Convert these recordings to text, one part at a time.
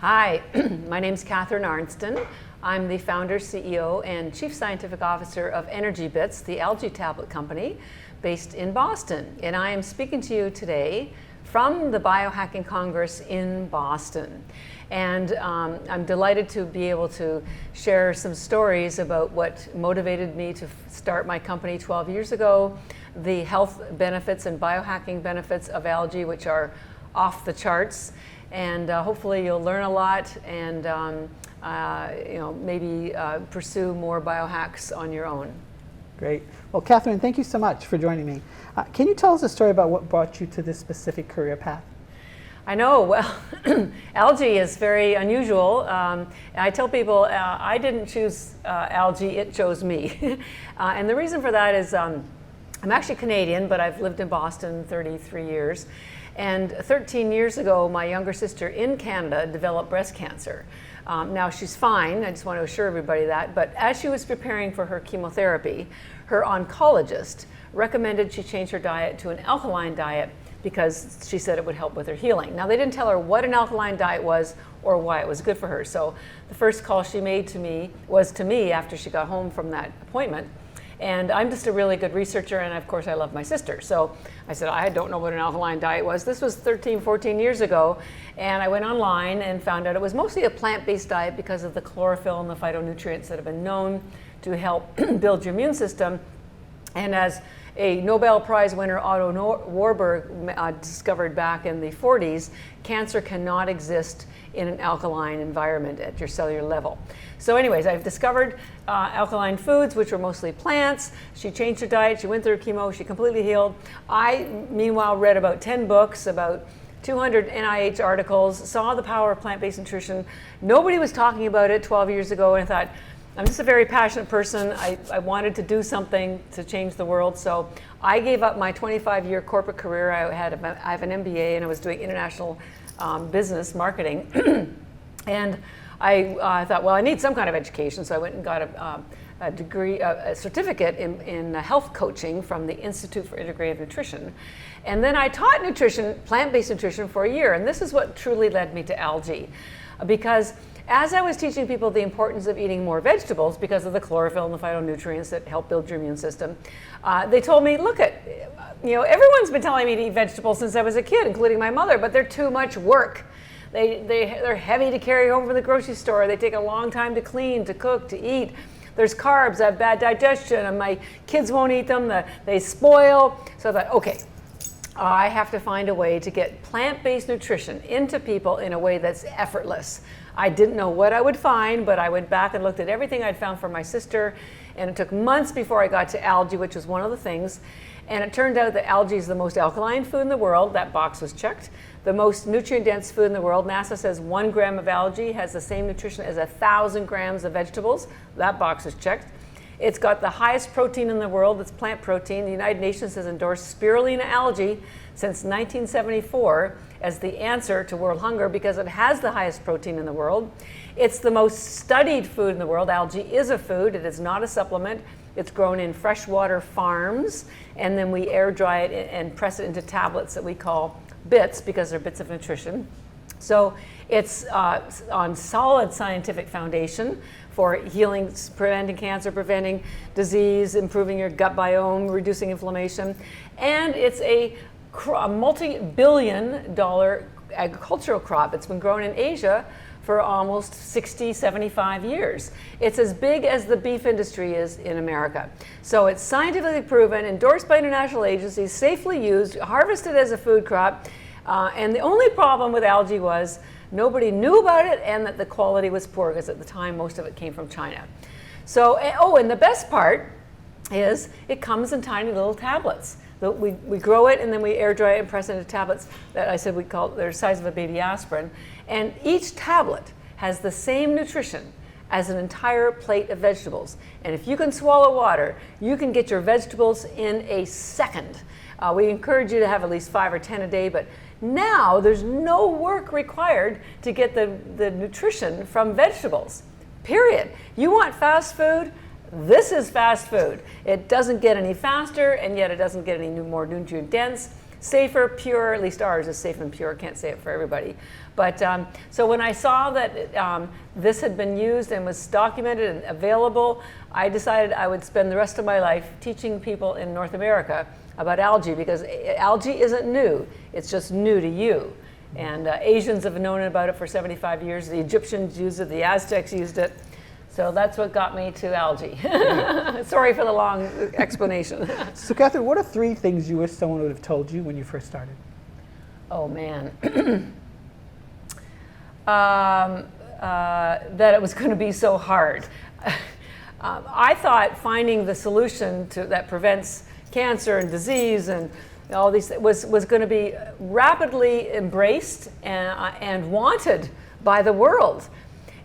Hi, my name's Catharine Arnston. I'm the founder, CEO, and Chief Scientific Officer of ENERGYbits, the algae tablet company based in Boston. And I am speaking to you today from the Biohacking Congress in Boston. And I'm delighted to be able to share some stories about what motivated me to start my company 12 years ago, the health benefits and biohacking benefits of algae, which are off the charts. And hopefully you'll learn a lot and maybe pursue more biohacks on your own. Great. Well, Catharine, thank you so much for joining me. Can you tell us a story about what brought you to this specific career path? I know, well, algae is very unusual. I tell people I didn't choose algae, it chose me. And the reason for that is I'm actually Canadian, but I've lived in Boston 33 years. And 13 years ago, my younger sister in Canada developed breast cancer. Now she's fine, I just want to assure everybody that, but as she was preparing for her chemotherapy, her oncologist recommended she change her diet to an alkaline diet because she said it would help with her healing. Now they didn't tell her what an alkaline diet was or why it was good for her. So the first call she made to me was to me after she got home from that appointment. And I'm just a really good researcher, and of course I love my sister. So I said, I don't know what an alkaline diet was. This was 13, 14 years ago, and I went online and found out it was mostly a plant-based diet because of the chlorophyll and the phytonutrients that have been known to help build your immune system. And as a Nobel Prize winner, Otto Warburg, discovered back in the 40s, cancer cannot exist in an alkaline environment at your cellular level. So anyways, I've discovered alkaline foods, which were mostly plants. She changed her diet, she went through chemo, she completely healed. I, meanwhile, read about 10 books, about 200 NIH articles, saw the power of plant-based nutrition. Nobody was talking about it 12 years ago, and I thought, I'm just a very passionate person. I wanted to do something to change the world, so I gave up my 25-year corporate career. I have an MBA, and I was doing international business marketing. And I thought, well, I need some kind of education, so I went and got a degree, a certificate in health coaching from the Institute for Integrative Nutrition. And then I taught nutrition, plant-based nutrition, for a year, and this is what truly led me to algae. Because as I was teaching people the importance of eating more vegetables because of the chlorophyll and the phytonutrients that help build your immune system, they told me, look, everyone's been telling me to eat vegetables since I was a kid, including my mother, but they're too much work. They're heavy to carry home from the grocery store. They take a long time to clean, to cook, to eat. There's carbs, I have bad digestion, and my kids won't eat them, they spoil. So I thought, okay, I have to find a way to get plant-based nutrition into people in a way that's effortless. I didn't know what I would find, but I went back and looked at everything I'd found for my sister, and it took months before I got to algae, which was one of the things. And it turned out that algae is the most alkaline food in the world. That box was checked. The most nutrient-dense food in the world. NASA says 1 gram of algae has the same nutrition as 1,000 grams of vegetables. That box is checked. It's got the highest protein in the world. It's plant protein. The United Nations has endorsed spirulina algae since 1974 as the answer to world hunger because it has the highest protein in the world. It's the most studied food in the world. Algae is a food. It is not a supplement. It's grown in freshwater farms, and then we air dry it and press it into tablets that we call bits because they're bits of nutrition. So it's on solid scientific foundation for healing, preventing cancer, preventing disease, improving your gut biome, reducing inflammation. And it's a multi-billion-dollar agricultural crop. It's been grown in Asia for almost 60, 75 years. It's as big as the beef industry is in America. So it's scientifically proven, endorsed by international agencies, safely used, harvested as a food crop. And the only problem with algae was nobody knew about it and that the quality was poor because at the time most of it came from China. So, and the best part is it comes in tiny little tablets. We grow it and then we air dry it and press it into tablets that I said we call, they're the size of a baby aspirin. And each tablet has the same nutrition as an entire plate of vegetables. And if you can swallow water, you can get your vegetables in a second. We encourage you to have at least 5 or 10 a day, but now there's no work required to get the nutrition from vegetables, period. You want fast food? This is fast food. It doesn't get any faster, and yet it doesn't get any more nutrient dense. safer, pure, at least ours is safe and pure, can't say it for everybody. But so when I saw that this had been used and was documented and available, I decided I would spend the rest of my life teaching people in North America about algae, because algae isn't new, it's just new to you. And Asians have known about it for 75 years, the Egyptians used it, the Aztecs used it. So that's what got me to algae. Sorry for the long explanation. So Catharine, what are 3 things you wish someone would have told you when you first started? Oh man. That it was going to be so hard. I thought finding the solution that prevents cancer and disease and all these was going to be rapidly embraced and wanted by the world.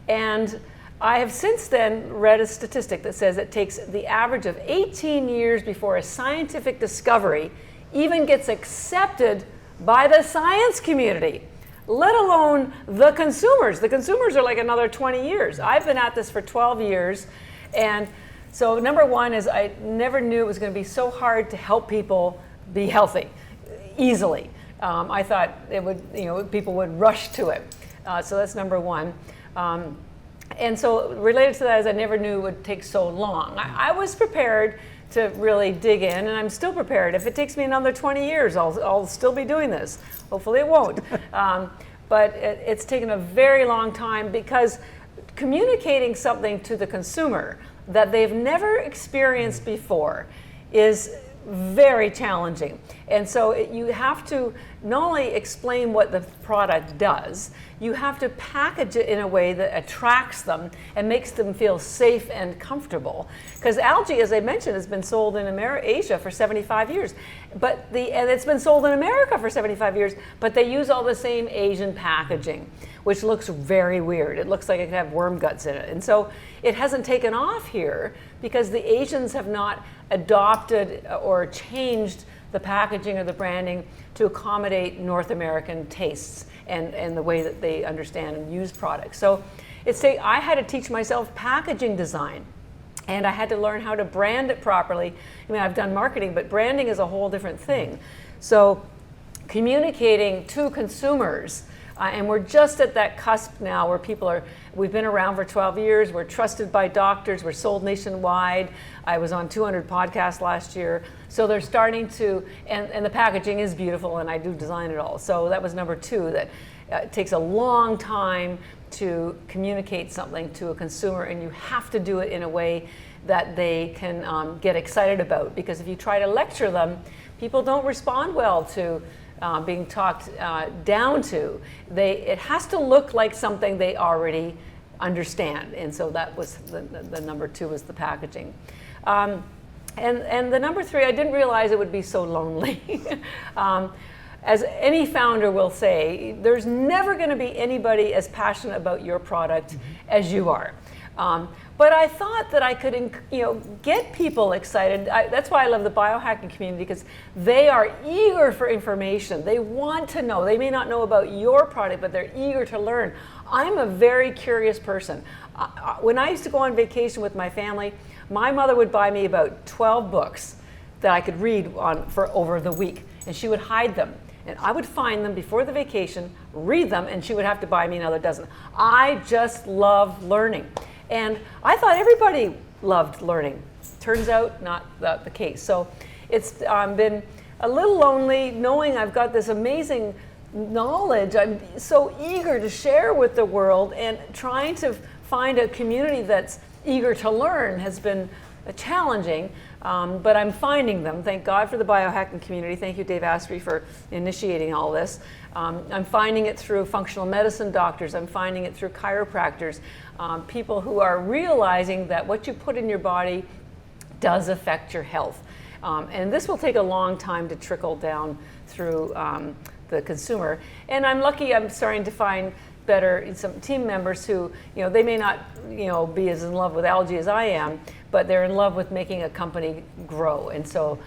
And I have since then read a statistic that says it takes the average of 18 years before a scientific discovery even gets accepted by the science community, let alone the consumers. The consumers are like another 20 years. I've been at this for 12 years. And so number one is I never knew it was going to be so hard to help people be healthy easily. I thought it would, people would rush to it. So that's number one. And so related to that is I never knew it would take so long. I was prepared to really dig in, and I'm still prepared. If it takes me another 20 years, I'll still be doing this. Hopefully it won't. But it's taken a very long time, because communicating something to the consumer that they've never experienced before is very challenging. And so you have to not only explain what the product does, you have to package it in a way that attracts them and makes them feel safe and comfortable. Because algae, as I mentioned, has been sold in Asia for 75 years. And it's been sold in America for 75 years, but they use all the same Asian packaging, which looks very weird. It looks like it could have worm guts in it. And so it hasn't taken off here because the Asians have not adopted or changed the packaging or the branding to accommodate North American tastes and the way that they understand and use products. So I had to teach myself packaging design, and I had to learn how to brand it properly. I mean, I've done marketing, but branding is a whole different thing. So communicating to consumers, and we're just at that cusp now where we've been around for 12 years, we're trusted by doctors, we're sold nationwide. I was on 200 podcasts last year. So they're starting to, and the packaging is beautiful, and I do design it all. So that was number 2, that it takes a long time to communicate something to a consumer, and you have to do it in a way that they can get excited about. Because if you try to lecture them, people don't respond well to being talked down to. It has to look like something they already understand, and so that was the number 2 was the packaging. And the number 3, I didn't realize it would be so lonely. As any founder will say, there's never going to be anybody as passionate about your product as you are. But I thought that I could, get people excited. That's why I love the biohacking community, because they are eager for information. They want to know. They may not know about your product, but they're eager to learn. I'm a very curious person. When I used to go on vacation with my family, my mother would buy me about 12 books that I could read for over the week, and she would hide them. And I would find them before the vacation, read them, and she would have to buy me another dozen. I just love learning. And I thought everybody loved learning. Turns out not the case. So it's been a little lonely knowing I've got this amazing knowledge I'm so eager to share with the world, and trying to find a community that's eager to learn has been challenging. But I'm finding them. Thank God for the biohacking community. Thank you, Dave Asprey, for initiating all this. I'm finding it through functional medicine doctors. I'm finding it through chiropractors, people who are realizing that what you put in your body does affect your health. And this will take a long time to trickle down through the consumer. And I'm lucky I'm starting to find some team members who, they may not, be as in love with algae as I am, but they're in love with making a company grow. And so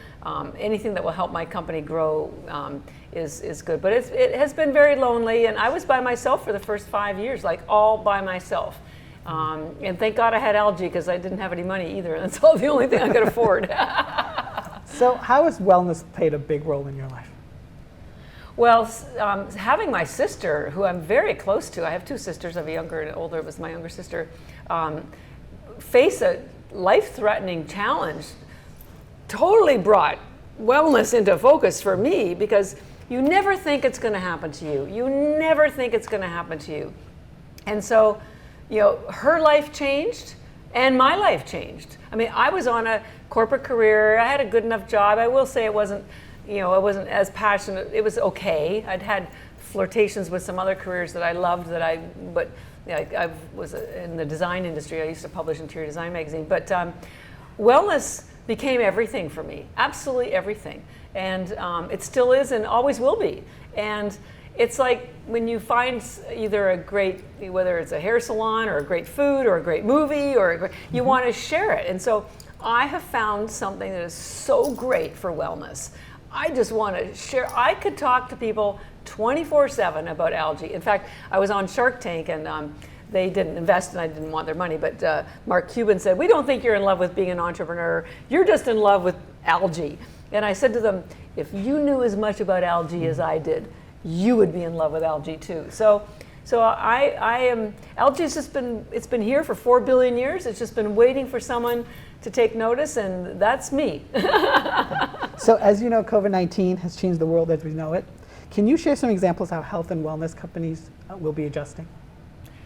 anything that will help my company grow is good. But it has been very lonely, and I was by myself for the first 5 years, like all by myself. And thank God I had algae, because I didn't have any money either, and that's all the only thing I could afford. So how has wellness played a big role in your life? Well, having my sister, who I'm very close to, I have two sisters, I have a younger and an older, it was my younger sister, face a life-threatening challenge, totally brought wellness into focus for me, because you never think it's going to happen to you. You never think it's going to happen to you. And so, you know, her life changed and my life changed. I mean, I was on a corporate career. I had a good enough job. I will say it wasn't, you know, I wasn't as passionate. It was okay. I'd had flirtations with some other careers that I loved but you know, I was in the design industry. I used to publish Interior Design magazine. But wellness became everything for me, absolutely everything. And it still is and always will be. And it's like when you find either a great, whether it's a hair salon or a great food or a great movie, or you want to share it. And so I have found something that is so great for wellness. I just want to share. I could talk to people 24/7 about algae. In fact, I was on Shark Tank, and they didn't invest and I didn't want their money, but Mark Cuban said, "We don't think you're in love with being an entrepreneur. You're just in love with algae." And I said to them, if you knew as much about algae as I did, you would be in love with algae too. So I am, algae's just been, it's been here for 4 billion years. It's just been waiting for someone to take notice, and that's me. So as you know, COVID-19 has changed the world as we know it. Can you share some examples how health and wellness companies will be adjusting?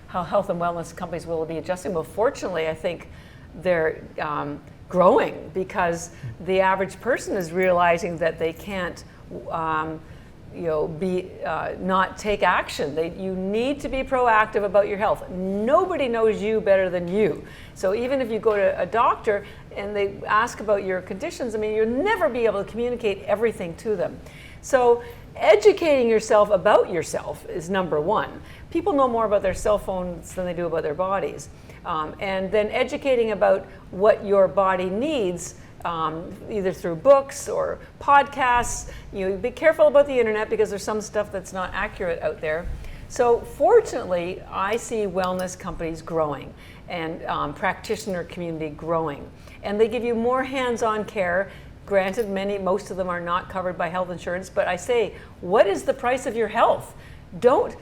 How health and wellness companies will be adjusting? Well, fortunately, I think they're growing, because the average person is realizing that they can't not take action. You need to be proactive about your health. Nobody knows you better than you. So even if you go to a doctor and they ask about your conditions, I mean, you'll never be able to communicate everything to them. So educating yourself about yourself is number one. People know more about their cell phones than they do about their bodies. And then educating about what your body needs, either through books or podcasts. You know, be careful about the internet, because there's some stuff that's not accurate out there. So fortunately, I see wellness companies growing and practitioner community growing. And they give you more hands-on care. Granted, most of them are not covered by health insurance, but I say, what is the price of your health? Don't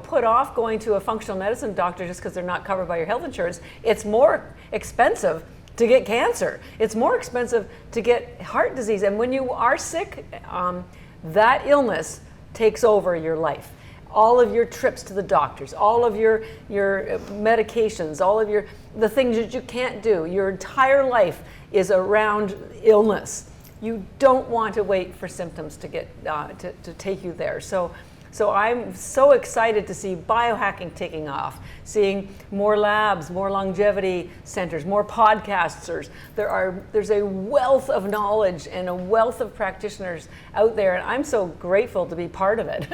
put off going to a functional medicine doctor just because they're not covered by your health insurance. It's more expensive to get cancer. It's more expensive to get heart disease. And when you are sick, that illness takes over your life. All of your trips to the doctors, all of your medications, all of the things that you can't do, your entire life is around illness. You don't want to wait for symptoms to get to take you there. So I'm so excited to see biohacking taking off, seeing more labs, more longevity centers, more podcasters. There's a wealth of knowledge and a wealth of practitioners out there, and I'm so grateful to be part of it.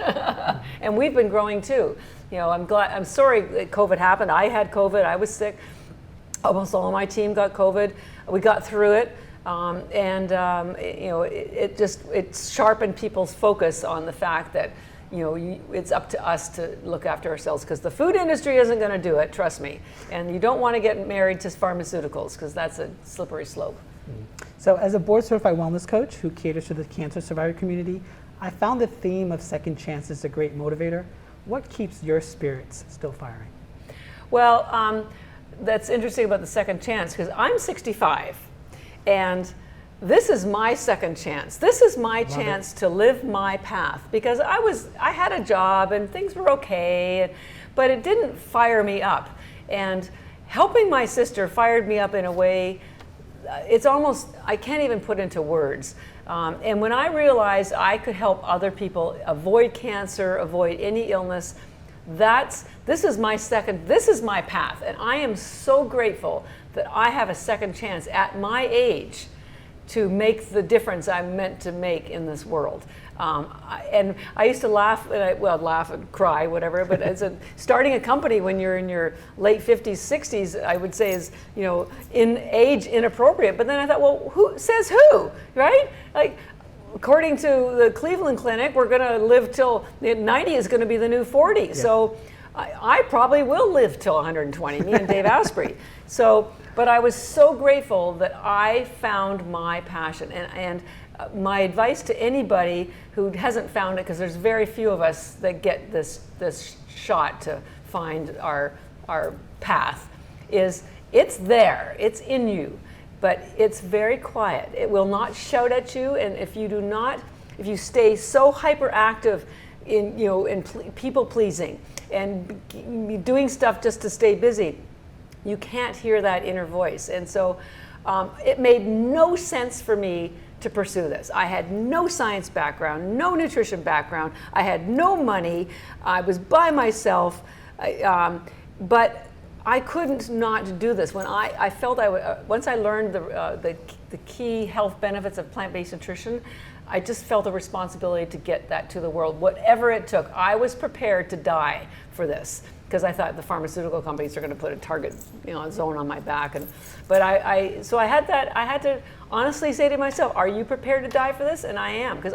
And we've been growing too. You know, I'm sorry that COVID happened. I had COVID. I was sick. Almost all of my team got COVID. We got through it. It sharpened people's focus on the fact that, you know, it's up to us to look after ourselves, because the food industry isn't going to do it, trust me. And you don't want to get married to pharmaceuticals, because that's a slippery slope. So as a board-certified wellness coach who caters to the cancer survivor community, I found the theme of second chances a great motivator. What keeps your spirits still firing? Well, that's interesting about the second chance, because I'm 65, and this is my second chance. This is my chance to live my path, because I had a job and things were okay, but it didn't fire me up. And helping my sister fired me up in a way, it's almost, I can't even put into words. And when I realized I could help other people avoid cancer, avoid any illness, this is my path. And I am so grateful that I have a second chance at my age to make the difference I'm meant to make in this world. And I used to laugh and cry, whatever, but starting a company when you're in your late 50s, 60s, I would say is, you know, in age inappropriate. But then I thought, well, who says who, right? Like, according to the Cleveland Clinic, we're gonna live till 90 is gonna be the new 40. Yeah. So I probably will live till 120, me and Dave Asprey. So But I was so grateful that I found my passion. And my advice to anybody who hasn't found it, because there's very few of us that get this shot to find our path, is it's there, it's in you, but it's very quiet. It will not shout at you, and if you stay so hyperactive in people pleasing and doing stuff just to stay busy, you can't hear that inner voice. And so it made no sense for me to pursue this. I had no science background, no nutrition background, I had no money, I was by myself, but I couldn't not do this. When I felt once I learned the key health benefits of plant-based nutrition, I just felt a responsibility to get that to the world, whatever it took. I was prepared to die for this, because I thought the pharmaceutical companies are going to put a target zone on my back. So I had to honestly say to myself, are you prepared to die for this? And I am, because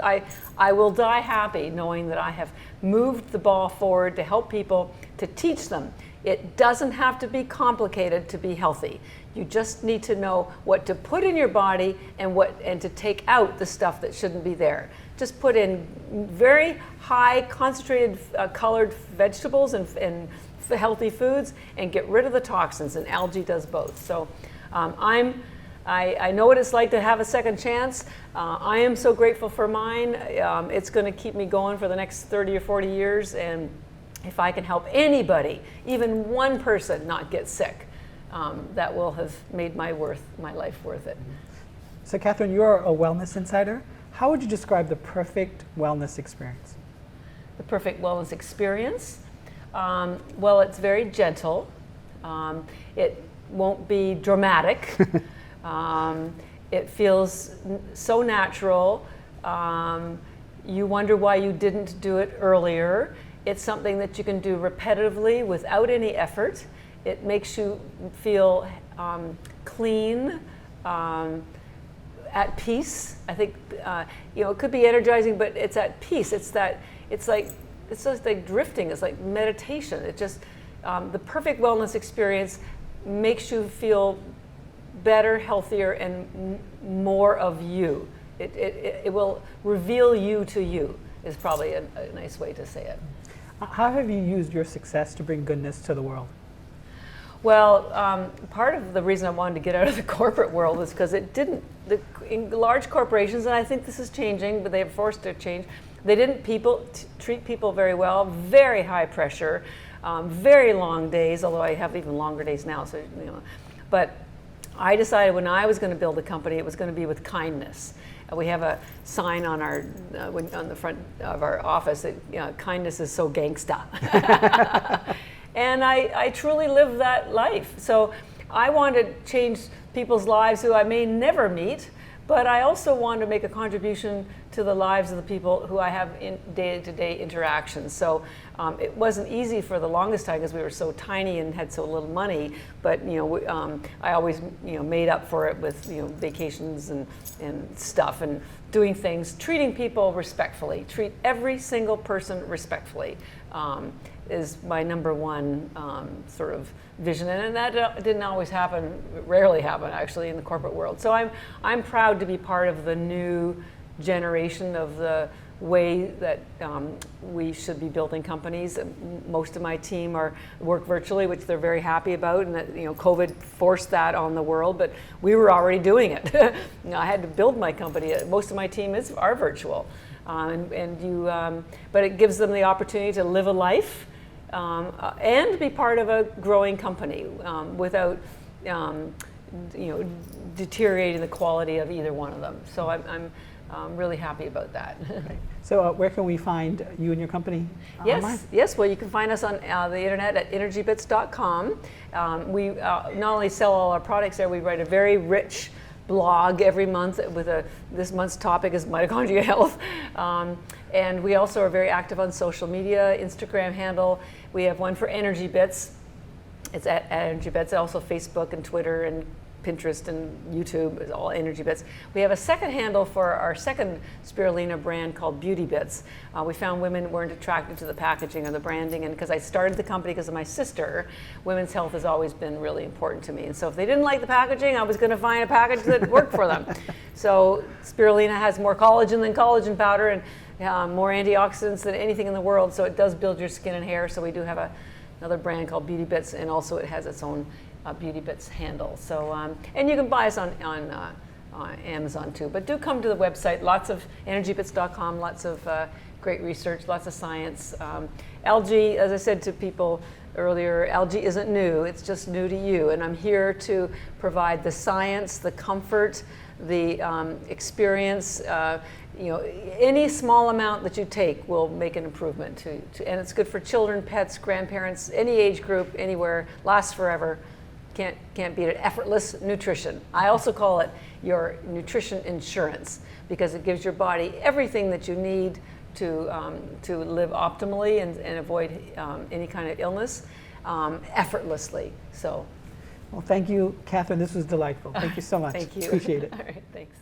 I will die happy knowing that I have moved the ball forward to help people, to teach them. It doesn't have to be complicated to be healthy. You just need to know what to put in your body and to take out the stuff that shouldn't be there. Just put in very high concentrated colored vegetables and healthy foods, and get rid of the toxins, and algae does both. So I know what it's like to have a second chance. I am so grateful for mine. It's going to keep me going for the next 30 or 40 years, and if I can help anybody, even one person, not get sick, that will have made my life worth it. So Catharine, you're a wellness insider. How would you describe the perfect wellness experience? The perfect wellness experience? Well, it's very gentle. It won't be dramatic. It feels so natural. You wonder why you didn't do it earlier. It's something that you can do repetitively without any effort. It makes you feel clean, at peace. I think it could be energizing, but it's at peace. It's just like drifting. It's like meditation. It just the perfect wellness experience makes you feel better, healthier, and more of you. It will reveal you to you, is probably a nice way to say it. How have you used your success to bring goodness to the world? Well, part of the reason I wanted to get out of the corporate world is because in large corporations, and I think this is changing, but they are forced to change, they didn't treat people very well, very high pressure, very long days, although I have even longer days now. So, but I decided when I was going to build a company, it was going to be with kindness. We have a sign on on the front of our office that kindness is so gangsta. And I truly live that life. So I want to change people's lives who I may never meet, but I also want to make a contribution to the lives of the people who I have in day-to-day interactions. So it wasn't easy for the longest time because we were so tiny and had so little money, but I always made up for it with vacations and stuff, and doing things, treating people respectfully, treat every single person respectfully. Is my number one sort of vision, and that didn't always happen, rarely happen actually in the corporate world. So I'm proud to be part of the new generation of the way that we should be building companies. Most of my team work virtually, which they're very happy about, and that COVID forced that on the world, but we were already doing it. I had to build my company. Most of my team are virtual, but it gives them the opportunity to live a life and be part of a growing company without deteriorating the quality of either one of them. So I'm really happy about that. Okay. So where can we find you and your company online? Yes. Well, you can find us on the internet at ENERGYbits.com. We not only sell all our products there, we write a very rich blog every month with this month's topic is mitochondrial health. And we also are very active on social media, Instagram handle. We have one for ENERGYbits. It's at ENERGYbits, also Facebook and Twitter and Pinterest and YouTube is all ENERGYbits. We have a second handle for our second spirulina brand called ENERGYbits. We found women weren't attracted to the packaging or the branding, and because I started the company because of my sister, women's health has always been really important to me. And so if they didn't like the packaging, I was going to find a package that worked for them. So spirulina has more collagen than collagen powder, and more antioxidants than anything in the world, so it does build your skin and hair. So we do have another brand called ENERGYbits, and also it has its own ENERGYbits handle. So, and you can buy us on Amazon too. But do come to the website. Lots of ENERGYbits.com. Lots of great research. Lots of science. Algae, as I said to people earlier, algae isn't new. It's just new to you. And I'm here to provide the science, the comfort, the experience. Any small amount that you take will make an improvement and it's good for children, pets, grandparents, any age group, anywhere. Lasts forever. Can't beat it. Effortless nutrition. I also call it your nutrition insurance because it gives your body everything that you need to live optimally and avoid any kind of illness effortlessly. So, well, thank you, Catherine. This was delightful. Thank you so much. Thank you. Appreciate it. All right, thanks.